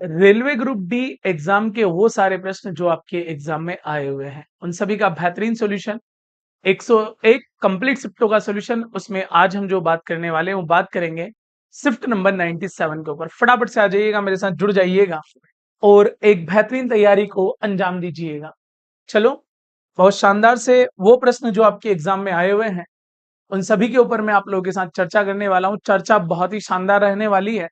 Railway group D exam के वो सारे प्रश्न जो आपके एग्जाम में आए हुए हैं उन सभी का बेहतरीन सॉल्यूशन 101 कंप्लीट शिफ्टों का सॉल्यूशन उसमें आज हम जो बात करने वाले हैं वो बात करेंगे शिफ्ट नंबर 97 के ऊपर। फटाफट से आ जाइएगा, मेरे साथ जुड़ जाइएगा और एक बेहतरीन तैयारी को अंजाम दीजिएगा। चलो, बहुत शानदार से वो प्रश्न जो आपके एग्जाम में आए हुए हैं उन सभी के ऊपर मैं आप लोगों के साथ चर्चा करने वाला हूँ। चर्चा बहुत ही शानदार रहने वाली है।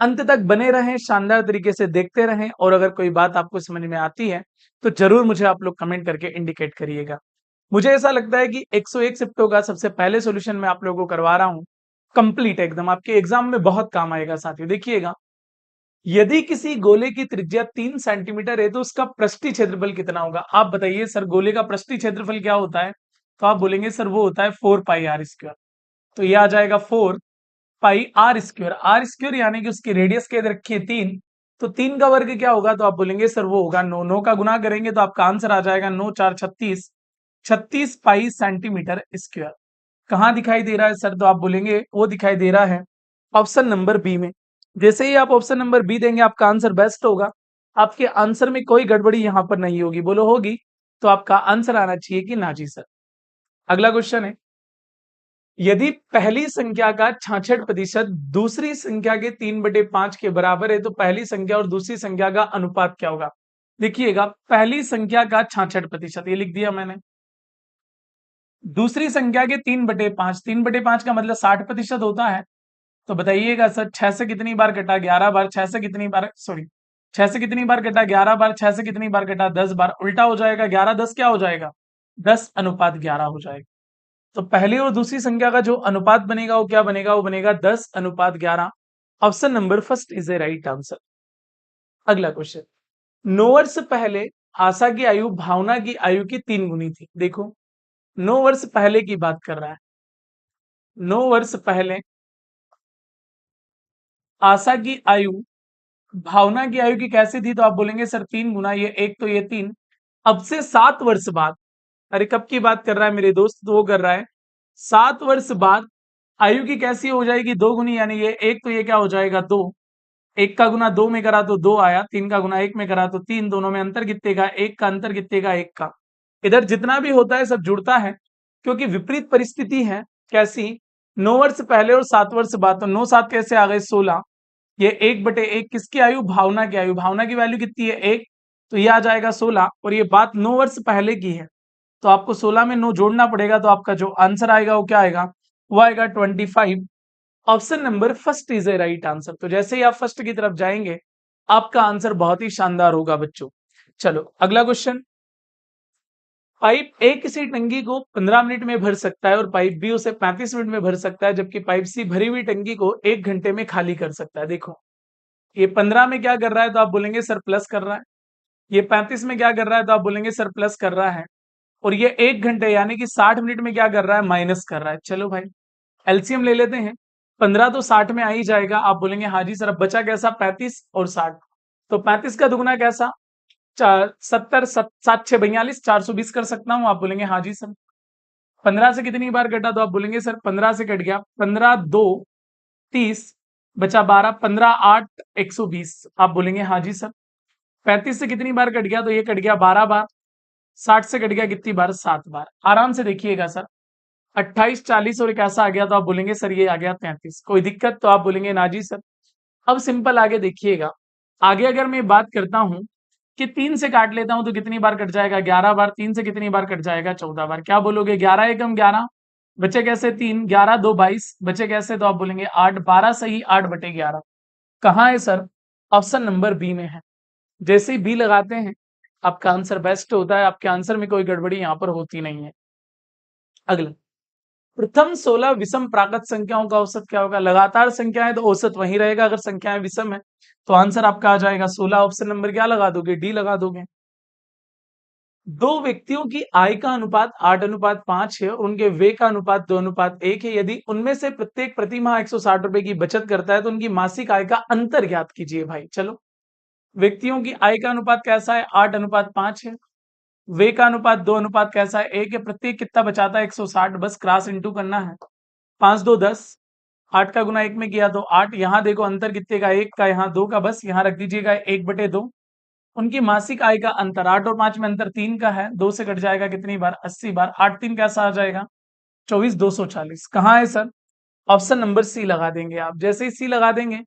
अंत तक बने रहें, शानदार तरीके से देखते रहें और अगर कोई बात आपको समझ में आती है तो जरूर मुझे आप लोग कमेंट करके इंडिकेट करिएगा। मुझे ऐसा लगता है कि 101 शिफ्टों का सबसे पहले सॉल्यूशन मैं आप लोगों को करवा रहा हूं, कंप्लीट एकदम आपके एग्जाम में बहुत काम आएगा। साथियों देखिएगा, यदि किसी गोले की त्रिज्या 3 सेंटीमीटर है तो उसका पृष्ठीय क्षेत्रफल कितना होगा। आप बताइए सर, गोले का पृष्ठीय क्षेत्रफल क्या होता है? तो आप बोलेंगे सर वो होता है 4 पाई r स्क्वायर। तो ये आ जाएगा 4 पाई r स्क्वायर। आर स्क्वायर यानी कि उसकी रेडियस के रखिए 3, तो 3 का वर्ग क्या होगा? तो आप बोलेंगे सर वो होगा 9। 9 का गुना करेंगे तो आपका आंसर आ जाएगा 9 4 36, 36 पाई सेंटीमीटर स्क्वायर। कहाँ दिखाई दे रहा है सर? तो आप बोलेंगे वो दिखाई दे रहा है ऑप्शन नंबर बी में। जैसे ही आप ऑप्शन नंबर बी देंगे आपका आंसर बेस्ट होगा। आपके आंसर में कोई गड़बड़ी यहां पर नहीं होगी। बोलो होगी? तो आपका आंसर आना चाहिए कि ना जी सर। अगला क्वेश्चन है, यदि पहली संख्या का 66% दूसरी संख्या के 3/5 के बराबर है तो पहली संख्या और दूसरी संख्या का अनुपात क्या होगा? देखिएगा, पहली संख्या का 66% ये लिख दिया मैंने, दूसरी संख्या के 3/5, 3/5 का मतलब 60% होता है। तो बताइएगा सर 6 से कितनी बार कटा? 11 बार। 6 से कितनी बार, सॉरी, 6 से कितनी बार कटा? 11 बार। 6 से कितनी बार कटा? 10 बार। उल्टा हो जाएगा, 11 10 क्या हो जाएगा? 10:11 हो जाएगा। तो पहली और दूसरी संख्या का जो अनुपात बनेगा वो क्या बनेगा? वो बनेगा 10:11। Option number first is A right answer. अगला क्वेश्चन, 9 वर्ष पहले आशा की आयु भावना की आयु की 3 गुनी थी। देखो, 9 वर्ष पहले की बात कर रहा है। 9 वर्ष पहले आशा की आयु भावना की आयु की कैसी थी? तो आप बोलेंगे सर 3 गुना, ये एक तो ये 3। अब से 7 वर्ष बाद, अरे कब की बात कर रहा है मेरे दोस्त? तो वो कर रहा है 7 वर्ष बाद आयु की कैसी हो जाएगी? 2 गुनी, यानी ये एक तो ये क्या हो जाएगा? 2। एक का गुना 2 में करा तो 2 आया, 3 का गुना 1 में करा तो 3। दोनों में अंतर कितने का? 1 का अंतर कितने का? 1 का। इधर जितना भी होता है सब जुड़ता है, क्योंकि विपरीत परिस्थिति है। कैसी? 9 वर्ष पहले और 7 वर्ष बाद, तो 9 7 कैसे आ गए? 16। ये 1/1 किसकी आयु? भावना की आयु। भावना की वैल्यू कितनी है? 1। तो ये आ जाएगा 16 और ये बात 9 वर्ष पहले की है। तो आपको 16 में 9 जोड़ना पड़ेगा, तो आपका जो आंसर आएगा वो क्या आएगा? वो आएगा 25। Option number first is A right answer. तो जैसे ही आप फर्स्ट की तरफ जाएंगे आपका आंसर बहुत ही शानदार होगा बच्चों। चलो अगला क्वेश्चन, पाइप ए किसी टंकी को 15 मिनट में भर सकता है और पाइप बी उसे 35 मिनट में भर सकता है, जबकि पाइप सी भरी हुई टंकी को 1 घंटे में खाली कर सकता है। देखो, ये 15 में क्या कर रहा है? तो आप बोलेंगे सर प्लस कर रहा है। ये 35 में क्या कर रहा है? तो आप बोलेंगे सर प्लस कर रहा है। और ये 1 घंटे यानी कि 60 मिनट में क्या कर रहा है? माइनस कर रहा है। चलो भाई, एलसीएम ले लेते हैं। 15 तो 60 में आ ही जाएगा। आप बोलेंगे हाँ जी सर, अब बचा कैसा? 35 और 60। तो 35 का दुगुना कैसा? 70, 7 6 42, 420 कर सकता हूँ। आप बोलेंगे हाँ जी सर। 15 से कितनी बार कटा? तो आप बोलेंगे सर 15 से कट गया, 15 2 30, बचा 12, 15 8 120। आप बोलेंगे हाँ जी सर। 35 से कितनी बार कट गया? तो ये कट गया 12 बार। 60 से कट गया कितनी बार? 7 बार। आराम से देखिएगा सर, 28 40 और एक ऐसा आ गया तो आप बोलेंगे सर ये आ गया 33। कोई दिक्कत? तो आप बोलेंगे ना जी सर। अब सिंपल आगे देखिएगा। आगे अगर मैं बात करता हूं कि 3 से काट लेता हूं तो कितनी बार कट जाएगा? 11 बार। 3 से कितनी बार कट जाएगा? 14 बार। क्या बोलोगे? 11 एकम 11, बचे कैसे 3, 11 2 22, बचे कैसे? तो आप बोलेंगे 8, 12 सही, 8/11। कहाँ है सर? ऑप्शन नंबर बी में है। जैसे ही बी लगाते हैं आपका आंसर बेस्ट होता है। आपके आंसर में कोई गड़बड़ी यहां पर होती नहीं है। अगला, प्रथम 16 विषम प्राकृत संख्याओं का औसत क्या होगा? लगातार संख्या है तो औसत वही रहेगा, अगर संख्याएं विषम है तो आंसर आपका आ जाएगा 16। ऑप्शन नंबर क्या लगा दोगे? डी लगा दोगे। दो व्यक्तियों की आय का अनुपात 8:5 है, उनके व्यय का अनुपात 2:1 है। यदि उनमें से प्रत्येक प्रति माह 160 रुपए की बचत करता है तो उनकी मासिक आय का अंतर ज्ञात कीजिए। भाई चलो, व्यक्तियों की आय का अनुपात कैसा है? 8:5 है। व्यय का अनुपात 2:1 कैसा है? 1 है। प्रत्येक कितना बचाता है? 160। बस क्रॉस इंटू करना है। 5 2 10, 8 का गुना 1 में किया तो 8, यहाँ देखो अंतर कितने का, 1 का, यहाँ 2 का, बस यहाँ रख दीजिएगा 1/2। उनकी मासिक आय का अंतर 8 और 5 में अंतर 3 का है, 2 से कट जाएगा कितनी बार, 80 बार। 8 3 कैसा आ जाएगा, 24,240। कहाँ है सर, ऑप्शन नंबर सी लगा देंगे आप। जैसे ही सी लगा देंगे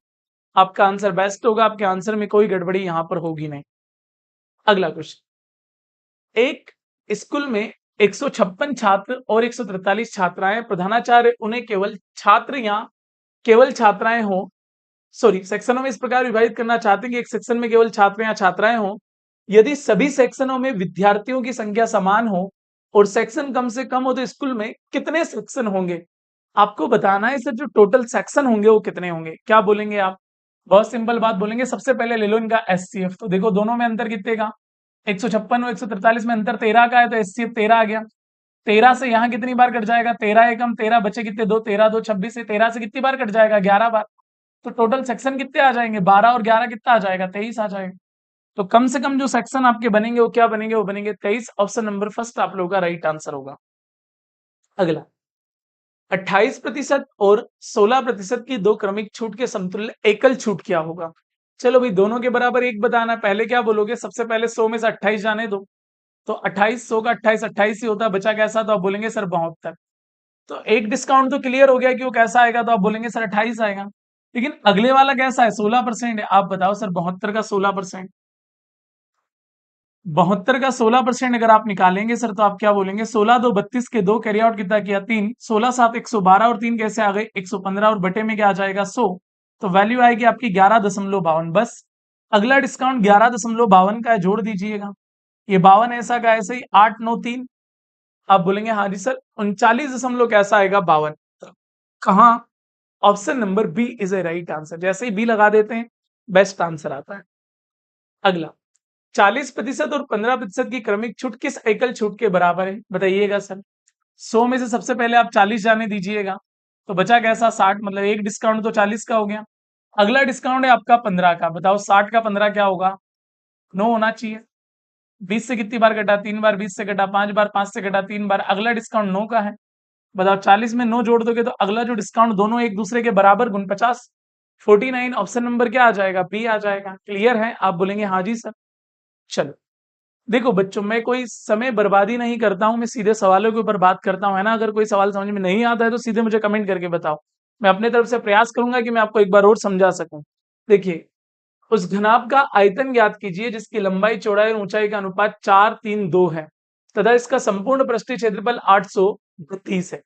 आपका आंसर बेस्ट होगा, आपके आंसर में कोई गड़बड़ी यहाँ पर होगी नहीं। अगला क्वेश्चन, एक स्कूल में 156 छात्र और 143 छात्राएं, प्रधानाचार्य उन्हें केवल छात्र या केवल छात्राएं हो, सॉरी, सेक्शनों में इस प्रकार विभाजित करना चाहते हैं कि एक सेक्शन में केवल छात्र या छात्राएं हो। यदि सभी सेक्शनों में विद्यार्थियों की संख्या समान हो और सेक्शन कम से कम हो तो स्कूल में कितने सेक्शन होंगे। आपको बताना है सर जो टोटल सेक्शन होंगे वो कितने होंगे। क्या बोलेंगे आप, बहुत सिंपल बात बोलेंगे। सबसे पहले ले लो इनका एचसीएफ, तो देखो दोनों में अंतर कितने का, 156 और 143 में अंतर 13 का है, तो एचसीएफ 13 आ गया। 13 से यहाँ कितनी बार कट जाएगा, 13 एकम 13, बचे कितने, 2, 13 2 26 से 13 से कितनी बार कट जाएगा, 11 बार। तो टोटल सेक्शन कितने आ जाएंगे, 12 और 11 कितना आ जाएगा, 23 आ जाएगा। तो कम से कम जो सेक्शन आपके बनेंगे वो क्या बनेंगे, वो बनेंगे 23। ऑप्शन नंबर फर्स्ट आप लोगों का राइट आंसर होगा। अगला, 28% और 16% की दो क्रमिक छूट के समतुल्य एकल छूट क्या होगा। चलो भाई दोनों के बराबर एक बताना। पहले क्या बोलोगे, सबसे पहले 100 में से 28 जाने दो, तो 28, 100 का 28 28 ही होता है, बचा कैसा, तो आप बोलेंगे सर 72। तो एक डिस्काउंट तो क्लियर हो गया कि वो कैसा आएगा, तो आप बोलेंगे सर 28 आएगा। लेकिन अगले वाला कैसा है, 16% है। आप बताओ सर 72 का 16%, 72 का 16% अगर आप निकालेंगे सर तो आप क्या बोलेंगे, 16 2 32 के दो कैरी आउट कितना किया, 3, 16 7 112 और 3 कैसे आ गए 115 और बटे में क्या आ जाएगा 100। तो वैल्यू आएगी आपकी 11.52। बस अगला डिस्काउंट 11.52 का है, जोड़ दीजिएगा। ये 52 ऐसा का ऐसे ही, 8 9 3। आप बोलेंगे हाँ जी सर 39 दशमलव कैसा आएगा 52। कहाँ, option number B is A right answer. जैसे ही बी लगा देते हैं बेस्ट आंसर आता है। अगला, 40% और 15% की क्रमिक छूट किस एकल छूट के बराबर है, बताइएगा सर। 100 में से सबसे पहले आप 40 जाने दीजिएगा, तो बचा कैसा 60, मतलब एक डिस्काउंट तो 40 का हो गया। अगला डिस्काउंट है आपका 15 का, बताओ 60 का 15 क्या होगा, 9 होना चाहिए। 20 से कितनी बार कटा, 3 बार, 20 से कटा 5 बार, 5 से कटा 3 बार। अगला डिस्काउंट 9 का है, बताओ 40 में 9 जोड़ दोगे तो अगला जो डिस्काउंट दोनों एक दूसरे के बराबर, गुण 50, 49। ऑप्शन नंबर क्या आ जाएगा, बी आ जाएगा। क्लियर है, आप बोलेंगे हाँ जी सर। चलो देखो बच्चों, मैं कोई समय बर्बादी नहीं करता हूं, मैं सीधे सवालों के ऊपर बात करता हूं, है ना। अगर कोई सवाल समझ में नहीं आता है तो सीधे मुझे कमेंट करके बताओ, मैं अपने तरफ से प्रयास करूंगा कि मैं आपको एक बार और समझा सकूं। देखिए, उस घनाभ का आयतन ज्ञात कीजिए जिसकी लंबाई चौड़ाई और ऊंचाई का अनुपात 4 3 2 है तथा इसका संपूर्ण पृष्ठीय क्षेत्रफल 832 है।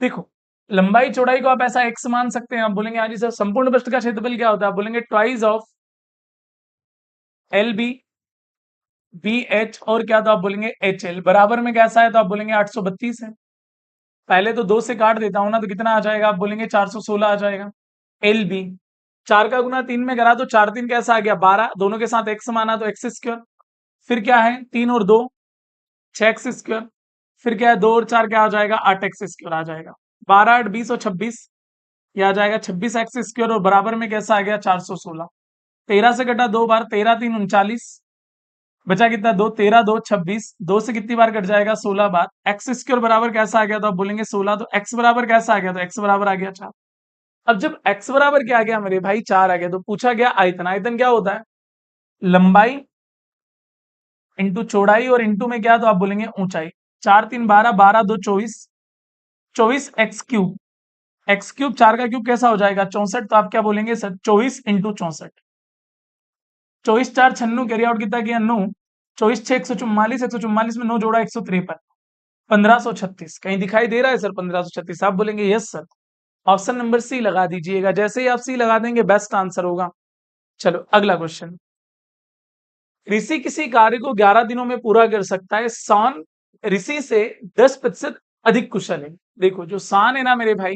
देखो, लंबाई चौड़ाई को आप ऐसा एक्स मान सकते हैं, आप बोलेंगे हाँ जी सर। संपूर्ण पृष्ठ का क्षेत्रफल क्या होता है, आप बोलेंगे twice of L B B H, और क्या, तो आप बोलेंगे एच एल। बराबर में कैसा है, तो आप बोलेंगे 832 है। पहले तो 2 से काट देता हूं ना, तो कितना आ जाएगा, आप बोलेंगे 416 आ जाएगा। एल बी, 4 का गुना 3 में करा तो 4 3 कैसा आ गया 12, दोनों के साथ एक्स माना तो एक्स स्क्वायर। फिर क्या है 3 और 2 6 एक्स स्क्वायर। फिर क्या है 2 और 4 क्या आ जाएगा 8 एक्स स्क्वायर आ जाएगा। 12 8 20 और 26, ये आ जाएगा 26 एक्स स्क्वायर, और बराबर में कैसा आ गया 416। 13 से कटा 2 बार, 13 3 39, बचा कितना 2, 13 2 26, 2 से कितनी बार कट जाएगा 16 बार। एक्स स्क्वायर बराबर कैसा आ गया, तो आप बोलेंगे 16। तो एक्स बराबर कैसा आ गया, तो एक्स बराबर आ गया 4। अब जब एक्स बराबर क्या आ गया मेरे भाई 4 आ गया, तो पूछा गया आयतन। आयतन क्या होता है, लंबाई इंटू चौड़ाई और इंटू में क्या, तो आप बोलेंगे ऊंचाई। 4 3 12, 12 2 24, 24 एक्स क्यूब। एक्स क्यूब 4 का क्यूब कैसा हो जाएगा 64, तो आप क्या बोलेंगे सर 24 इंटू 64। 24 4 96, कैरी आउट कितना किया 9, 24 6 144, 144 में 9 जोड़ा 153, 1536। कहीं दिखाई दे रहा है सर 1536, आप बोलेंगे yes sir. Option number C लगा दीजिएगा। जैसे ही आप सी लगा देंगे बेस्ट आंसर होगा। चलो अगला क्वेश्चन, ऋषि किसी कार्य को 11 दिनों में पूरा कर सकता है, शान ऋषि से 10% अधिक कुशल है। देखो जो शान है ना मेरे भाई,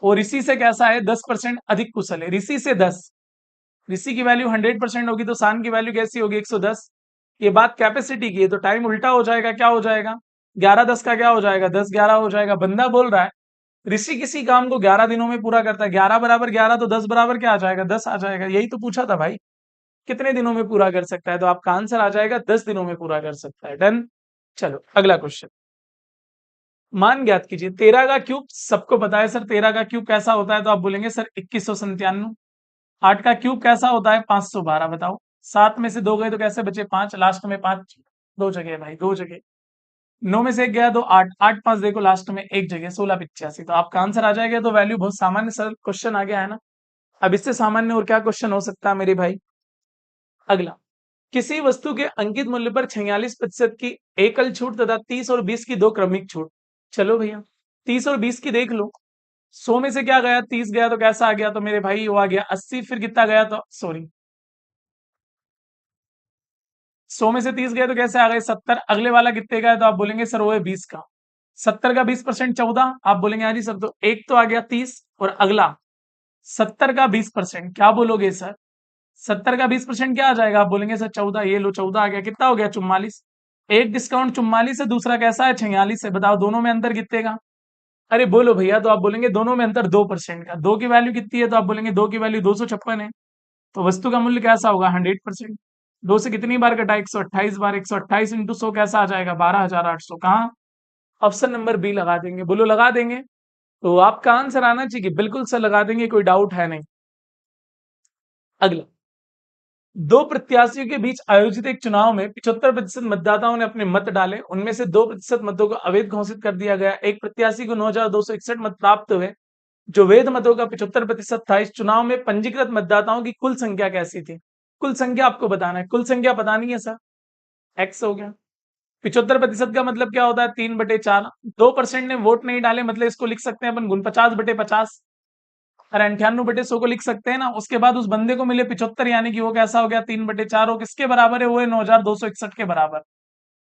वो ऋषि से कैसा है 10% अधिक कुशल है। ऋषि से 10, ऋषि की वैल्यू 100% होगी तो शान की वैल्यू कैसी होगी 110। ये बात कैपेसिटी की है तो टाइम उल्टा हो जाएगा, क्या हो जाएगा 11 10 का क्या हो जाएगा 10 11 हो जाएगा। बंदा बोल रहा है ऋषि किसी काम को 11 दिनों में पूरा करता है, 11 बराबर 11 तो 10 बराबर क्या आ जाएगा 10 आ जाएगा। यही तो पूछा था भाई, कितने दिनों में पूरा कर सकता है, तो आपका आंसर आ जाएगा 10 दिनों में पूरा कर सकता है। डन। चलो अगला क्वेश्चन, मान ज्ञात कीजिए। 13 का क्यूब सबको पता है सर, 13 का क्यूब कैसा होता है, तो आप बोलेंगे सर 2197। 8 का क्यूब कैसा होता है, 512। बताओ, 7 में से 2 गए तो कैसे बचे, 5, लास्ट में 5 दो जगह भाई, दो जगह। 9 में से 1 गया तो 8, 8 5 देखो लास्ट में एक जगह, 1685। तो आपका आंसर आ जाएगा। तो वैल्यू बहुत सामान्य सरल क्वेश्चन आ गया है ना। अब इससे सामान्य और क्या क्वेश्चन हो सकता है मेरे भाई। अगला, किसी वस्तु के अंकित मूल्य पर 46% की एकल छूट तथा 30 और 20 की दो क्रमिक छूट। चलो भैया, 30 और 20 की देख लो। 100 में से क्या गया, 30 गया तो कैसा आ गया, तो मेरे भाई वो आ गया 80। फिर कितना गया, तो सॉरी, 100 में से 30 गए तो कैसे आ गए, 70। अगले वाला कितने का है, तो आप बोलेंगे सर वो है 20 का। 70 का 20% 14। आप बोलेंगे हाँ जी सर, तो एक तो आ गया 30, और अगला 70 का 20%, क्या बोलोगे सर। 70 का 20% क्या आ जाएगा, आप बोलेंगे सर 14। ये लो 14 आ गया, कितना हो गया, 44। एक डिस्काउंट 44 है, दूसरा कैसा है, 46 है। बताओ दोनों में अंतर कितने का। अरे बोलो भैया, तो आप बोलेंगे दोनों में अंतर 2% का। दो की वैल्यू कितनी है, तो आप बोलेंगे दो की वैल्यू 256 है। तो वस्तु का मूल्य कैसा होगा, 100%। दो से कितनी बार कटा, 128 बार। 128 इंटू 100 कैसा आ जाएगा, 12,800। कहाँ, ऑप्शन नंबर बी लगा देंगे। बोलो लगा देंगे। तो आपका आंसर आना चाहिए, बिल्कुल सर लगा देंगे, कोई डाउट है नहीं। अगला, दो प्रत्याशियों के बीच आयोजित एक चुनाव में 75% मतदाताओं ने अपने मत डाले। उनमें से 2% मतों को अवैध घोषित कर दिया गया। एक प्रत्याशी को 9,261 मत प्राप्त हुए, जो वैध मतों का 75% था। इस चुनाव में पंजीकृत मतदाताओं की कुल संख्या कैसी थी। कुल संख्या आपको बताना है, कुल संख्या पता नहीं है सर, एक्स हो गया। 75% का मतलब क्या होता है, 3/4। 2% ने वोट नहीं डाले, मतलब इसको लिख सकते हैं अपन 49/50। और 98/100 को लिख सकते हैं ना। उसके बाद उस बंदे को मिले 75, यानी कि वो कैसा हो गया, 3/4। वो किसके बराबर है, वो है 9,261 के बराबर।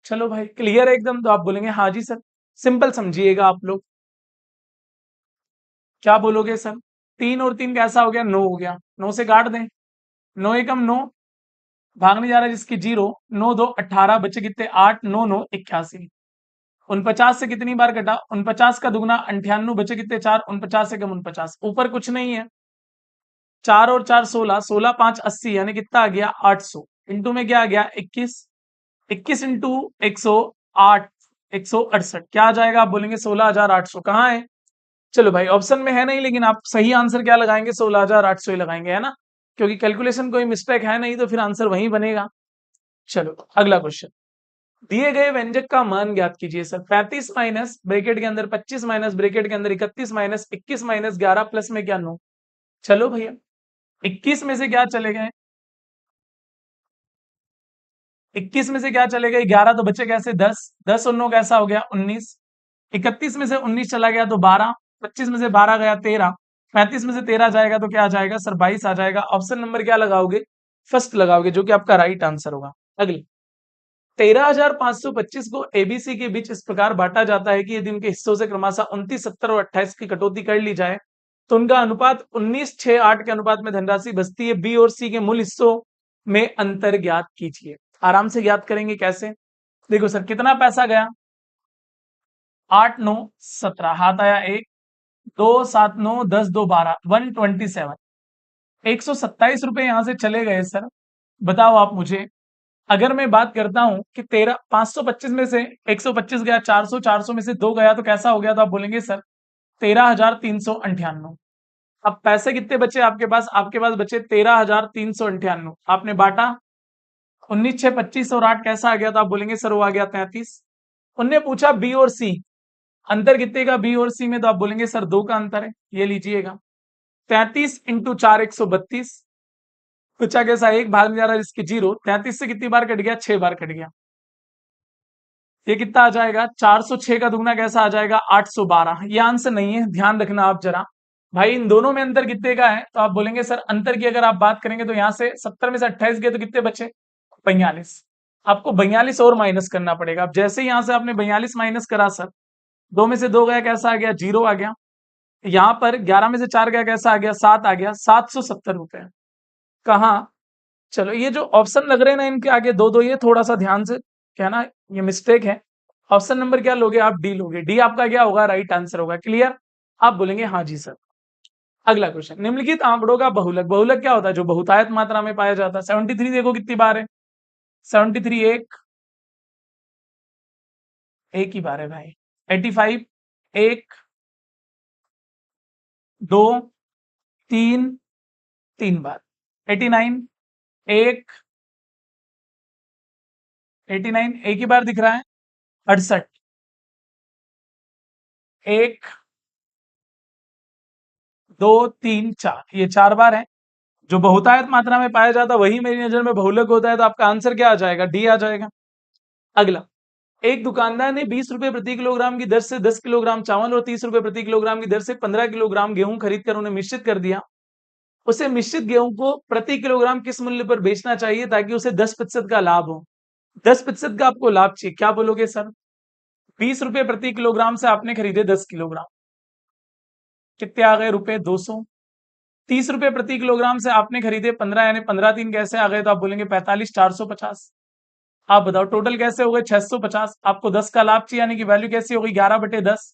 चलो भाई क्लियर है एकदम, तो आप बोलेंगे हाँ जी सर। सिंपल समझिएगा आप लोग, क्या बोलोगे सर। 3 और 3 कैसा हो गया, 9 हो गया। 9 से काट दें, 9 एकम 9, भागने जा रहा है जिसकी 0। 9 2 18, बचे कितने, 8। 9 9 81। 49 से कितनी बार कटा, 49 का दुगना 98, बचे कितने, 4। 49 एकम 49, ऊपर कुछ नहीं है। 4 और 4 16, 16 5 80, यानी कितना आ गया, 800। इंटू में क्या आ गया, 21। 21 इंटू 108, 168, क्या आ जाएगा, आप बोलेंगे 16,800। कहाँ है, चलो भाई ऑप्शन में है नहीं, लेकिन आप सही आंसर क्या लगाएंगे, 16,800 ही लगाएंगे, है ना। क्योंकि कैलकुलेशन कोई मिस्टेक है नहीं, तो फिर आंसर वही बनेगा। चलो अगला क्वेश्चन, दिए गए व्यंजक का मान ज्ञात कीजिए सर। 35 माइनस ब्रैकेट के अंदर 25 माइनस ब्रैकेट के अंदर 31 माइनस 21 माइनस 11 प्लस में क्या, 9। चलो भैया, 21 में से क्या चले गए, 21 में से क्या चले गए, 11 तो बचे कैसे, 10। 10 और 9 कैसा हो गया, 19। 31 में से 19 चला गया तो 12। 25 में से 12 गया, 13। 35 में से 13 जाएगा तो क्या आ जाएगा सर, 22 आ जाएगा। ऑप्शन नंबर क्या लगाओगे, फर्स्ट लगाओगे, जो कि आपका राइट आंसर होगा। अगले, 13,525 को एबीसी के बीच इस प्रकार बांटा जाता है कि यदि उनके हिस्सों से क्रमशः 29, 70 और 28 की कटौती कर ली जाए, तो उनका अनुपात 19 6 8 के अनुपात में धनराशि बचती है। बी और सी के मूल हिस्सों में अंतर ज्ञात कीजिए। आराम से ज्ञात करेंगे, कैसे, देखो सर, कितना पैसा गया, 8 9 17, हाथ आया 1, 2 7 9 10 2 12, 127। 127 रुपए यहां से चले गए सर। बताओ आप मुझे, अगर मैं बात करता हूं कि 525 में से 125 गया, 400, 400 में से 2 गया तो कैसा हो गया, तो आप बोलेंगे सर 13,398। अब पैसे कितने बचे आपके पास, आपके पास बचे 13,398। आपने बांटा, 19 6 25 और 8 कैसा आ गया, तो आप बोलेंगे सर वो आ गया 33। उनने पूछा बी और सी, अंतर कितने का बी और सी में, तो आप बोलेंगे सर 2 का अंतर है। ये लीजिएगा, 33 इंटू 4 132। बचा कैसा, एक भाग में जा रहा है जिसकी 0। 33 से कितनी बार कट गया, 6 बार कट गया। ये कितना आ जाएगा, 406 का दुगना कैसा आ जाएगा, 812। ये आंसर नहीं है, ध्यान रखना आप जरा। भाई इन दोनों में अंतर कितने का है, तो आप बोलेंगे सर अंतर की अगर आप बात करेंगे तो यहाँ से 70 में से 28 गए तो कितने बचे, 42। आपको 42 और माइनस करना पड़ेगा। अब जैसे ही यहाँ से आपने 42 माइनस करा सर, 2 में से 2 गया, कैसा आ गया, 0 आ गया। यहाँ पर 11 में से 4 गया, कैसा आ गया, 7 आ गया। 770 रुपए कहाँ, चलो ये जो ऑप्शन लग रहे हैं ना इनके आगे दो दो, ये थोड़ा सा ध्यान से कहना, ये मिस्टेक है। ऑप्शन नंबर क्या लोगे आप, डी लोगे। डी आपका क्या होगा, राइट आंसर होगा। क्लियर, आप बोलेंगे हाँ जी सर। अगला क्वेश्चन, निम्नलिखित आंकड़ों का बहुलक, बहुलक क्या होता है, जो बहुतायत मात्रा में पाया जाता है। 73 देखो कितनी बार है, 73 एक ही बार है भाई। 85 एक, दो, तीन, 3 बार। 89 एक, 89 एक ही बार दिख रहा है। 68 एक, दो, तीन, चार, ये 4 बार है। जो बहुतायत मात्रा में पाया जाता वही मेरी नजर में बहुलक होता है, तो आपका आंसर क्या आ जाएगा? डी आ जाएगा। अगला, एक दुकानदार ने 20 रुपए प्रति किलोग्राम की दर से 10 किलोग्राम चावल और 30 रुपए प्रति किलोग्राम की दर से 15 किलोग्राम गेहूं खरीद कर उन्हें मिश्रित कर दिया। उसे मिश्रित गेहूं को प्रति किलोग्राम किस मूल्य पर बेचना चाहिए ताकि उसे 10% का लाभ हो? 10% का आपको लाभ चाहिए, क्या बोलोगे सर? 20 रुपए प्रति किलोग्राम से आपने खरीदे 10 किलोग्राम, कितने आ गए रुपए? 200। 30 रुपए प्रति किलोग्राम से आपने खरीदे 15, यानी 15 तीन कैसे आ गए? तो आप बोलेंगे 45, 450। आप बताओ टोटल कैसे हो गए? 650। आपको 10 का लाभ चाहिए, यानी कि वैल्यू कैसी हो गई? 11/10।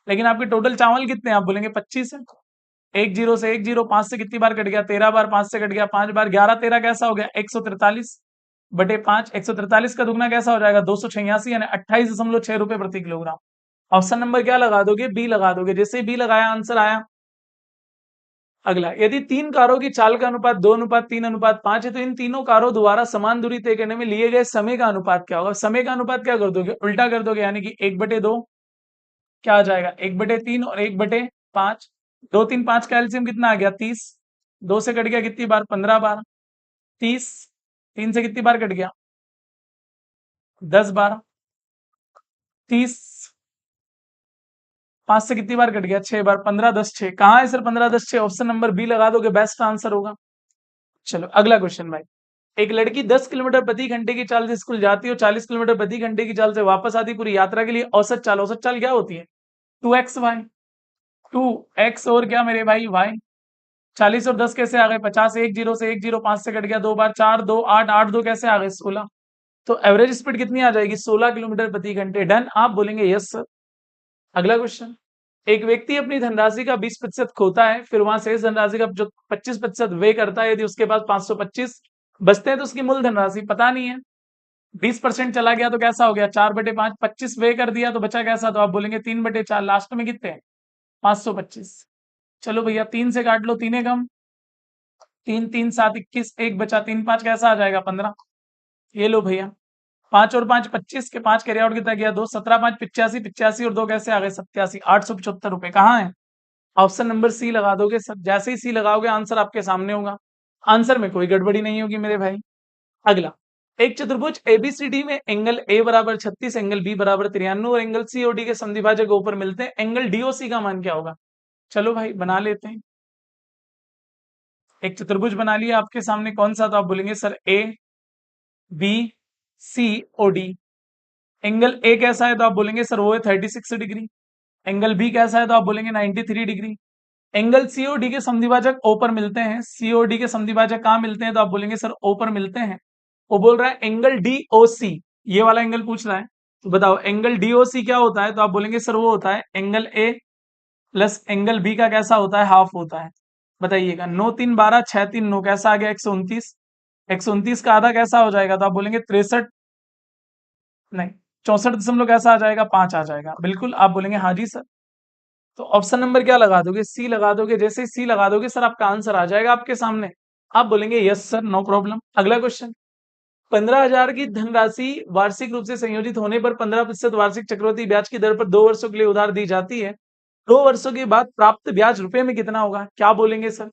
लेकिन आपके टोटल चावल कितने हैं? आप बोलेंगे 25 है। एक जीरो से एक जीरो, 5 से कितनी बार कट गया? 13 बार। 5 से कट गया 5 बार, 11 13 कैसा हो गया? 143/5। 143 का दुगना कैसा हो जाएगा? 286, यानी 28.6 रुपए प्रति किलोग्राम। ऑप्शन नंबर क्या लगा दोगे? बी लगा दोगे। जैसे बी लगाया आंसर आया। अगला, यदि 3 कारों की चाल का अनुपात 2:3:5 है, तो इन तीनों कारों द्वारा समान दूरी तय करने में लिए गए समय का अनुपात क्या होगा? समय का अनुपात क्या कर दोगे? उल्टा कर दोगे, यानी कि 1/2 क्या आ जाएगा? 1/3 और 1/5। 2 3 5 का एलसीएम कितना आ गया? 30। 2 से कट गया कितनी बार? 15 बार। 30। 3 से कितनी बार कट गया? 10 बार। 30। 5 से कितनी बार कट गया? 6 बार। 15 10 6 कहाँ है सर? 15 10 6 ऑप्शन नंबर बी लगा दोगे, बेस्ट आंसर होगा। चलो अगला क्वेश्चन भाई। एक लड़की 10 किलोमीटर प्रति घंटे की चाल से स्कूल जाती है और 40 किलोमीटर प्रति घंटे की चाल से वापस आती है। पूरी यात्रा के लिए औसत चाल क्या होती है? 2x y। 2x और क्या मेरे भाई? y। 40 और 10 कैसे आ गए? 50। 1 जीरो से 1 जीरो, 5 से कट गया 2 बार। 4 2 8 8 2 कैसे आ गए? 16। तो एवरेज स्पीड कितनी आ जाएगी? 16 किलोमीटर प्रति घंटे। डन, आप बोलेंगे यस सर। अगला क्वेश्चन। एक व्यक्ति अपनी धनराशि का 20% खोता है, फिर वहां शेष धनराशि का जो 25% वे करता है। यदि उसके पास 525 बचते हैं तो उसकी मूल धनराशि पता नहीं है। 20% चला गया तो कैसा हो गया? 4/5। 25 वे कर दिया तो बचा कैसा? तो आप बोलेंगे 3/4। लास्ट में कितने हैं? 525। चलो भैया 3 से काट लो, तीन कम। 3 3 7 21, एक बचा। 3 5 कैसा आ जाएगा? 15। ये लो भैया, 5 और 5 25 के 5 कैरी आउट कितना गया? 2। 17 5 85, 85 और 2 कैसे आ गए? 87। 875 रुपए कहाँ है? ऑप्शन नंबर सी लगा दोगे सर। जैसे ही सी लगाओगे आंसर आपके सामने होगा। आंसर में कोई गड़बड़ी नहीं होगी मेरे भाई। अगला, एक चतुर्भुज एबीसीडी में एंगल ए बराबर 36, एंगल बी बराबर 93 और एंगल सी और डी के समद्विभाजक ऊपर मिलते हैं। एंगल डीओसी का मान क्या होगा? चलो भाई बना लेते हैं। एक चतुर्भुज बना लिया आपके सामने, कौन सा? तो आप बोलेंगे sir A B C O D. Angle A कैसा है? तो आप बोलेंगे सर वो है 36 डिग्री। एंगल बी कैसा है? तो आप बोलेंगे 93 डिग्री। एंगल सीओडी के समद्विभाजक ओ पर मिलते हैं। सीओडी के समद्विभाजक कहाँ मिलते हैं? तो आप बोलेंगे सर ओ पर मिलते हैं। वो बोल रहा है एंगल डीओसी, ये वाला एंगल पूछ रहा है। तो बताओ एंगल डीओसी क्या होता है? तो आप बोलेंगे सर वो होता है angle A plus angle B का कैसा होता है? हाफ होता है। बताइएगा। 9 3 12, 6 3 9 कैसा आ गया? 129। 129 का आधा कैसा हो जाएगा? तो आप बोलेंगे 63, नहीं 64 कैसा आ जाएगा? 5 आ जाएगा। बिल्कुल, आप बोलेंगे हाँ जी सर। तो ऑप्शन नंबर क्या लगा दोगे? सी लगा दोगे। जैसे ही सी लगा दोगे सर आपका आंसर आ जाएगा आपके सामने। आप बोलेंगे यस सर, नो प्रॉब्लम। अगला क्वेश्चन। 15,000 की धनराशि वार्षिक रूप से संयोजित होने पर 15% वार्षिक चक्रवृद्धि ब्याज की दर पर 2 वर्षों के लिए उधार दी जाती है। 2 वर्षों के बाद प्राप्त ब्याज रुपए में कितना होगा? क्या बोलेंगे सर?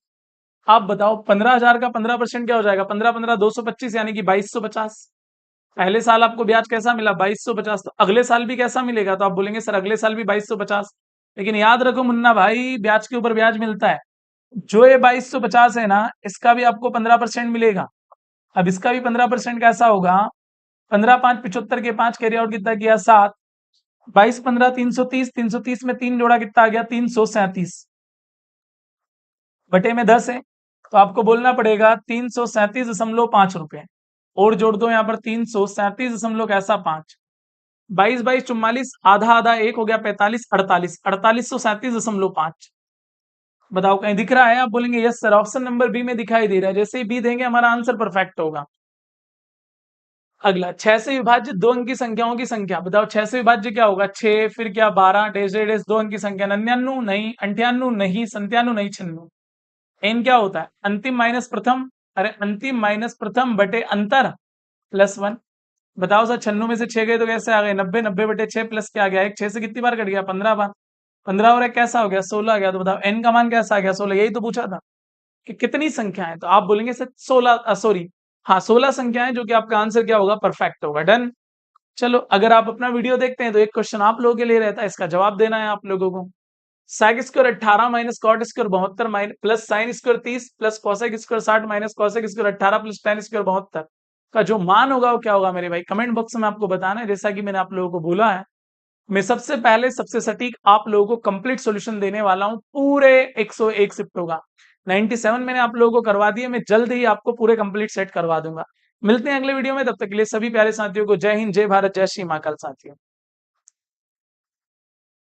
आप बताओ। 15,000 का 15% क्या हो जाएगा? 15 15 225, यानी कि 2250। पहले साल आपको ब्याज कैसा मिला? 2250। तो अगले साल भी कैसा मिलेगा? तो आप बोलेंगे सर अगले साल भी 2250। लेकिन याद रखो मुन्ना भाई, ब्याज के ऊपर ब्याज मिलता है। जो ये 2250 है ना, इसका भी आपको 15% मिलेगा। अब इसका भी 15% कैसा होगा? 15 5 75 के 5 कैरी आउट कितना किया? 7। 22 15 330। 330 में 3 जोड़ा कितना आ गया? 337 बटे में 10 है। तो आपको बोलना पड़ेगा 337.5 रुपए और जोड़ दो यहाँ पर। 337 कैसा 5। 22 22 44, आधा आधा एक हो गया 45। 48 4837.5। बताओ कहीं दिख रहा है? आप बोलेंगे yes sir. Option number B में दिखाई दे रहा है। जैसे ही बी देंगे हमारा आंसर परफेक्ट होगा। अगला 6 से विभाज्य 2 अंक की संख्याओं की संख्या बताओ। 6 से विभाज्य क्या होगा? 6 फिर क्या 12 डैश डैश डैश 2 अंक की संख्या 99 नहीं, 98 नहीं, 97 नहीं, 96। एन क्या होता है? अंतिम माइनस प्रथम। अरे अंतिम माइनस प्रथम बटे अंतर प्लस 1। बताओ सर 96 में से 6 गए तो कैसे आ गए? 90 90 बटे 6 प्लस क्या आ गया? एक 6 से कितनी बार कट गया? 15 बार। 15 और एक कैसा हो गया? 16 आ गया। तो बताओ एन का मान कैसा आ गया? 16। यही तो पूछा था कि कितनी संख्याएं। तो आप बोलेंगे सर 16 सॉरी हाँ 16 संख्याएं, जो कि आपका आंसर क्या होगा? परफेक्ट होगा। डन। चलो अगर आप अपना वीडियो देखते हैं तो एक क्वेश्चन आप लोगों के लिए रहता है, इसका जवाब देना है आप लोगों को। sec square 18 minus cot square 72 minus plus sine square 30 plus cosec square 60 minus cosec square 18 plus tan square 72 का जो मान होगा वो क्या होगा मेरे भाई? कमेंट बॉक्स में आपको बताना है। जैसा कि मैंने आप लोगों को बोला है, मैं सबसे पहले सबसे सटीक आप लोगों को कंप्लीट सॉल्यूशन देने वाला हूं पूरे 101 शिफ्टों का। 97 मैंने आप लोगों को करवा दिए, मैं जल्द ही आपको पूरे कंप्लीट सेट करवा दूंगा। मिलते हैं अगले वीडियो में, तब तक के लिए सभी प्यारे साथियों को जय हिंद, जय भारत, जय श्री महाकाल साथियों।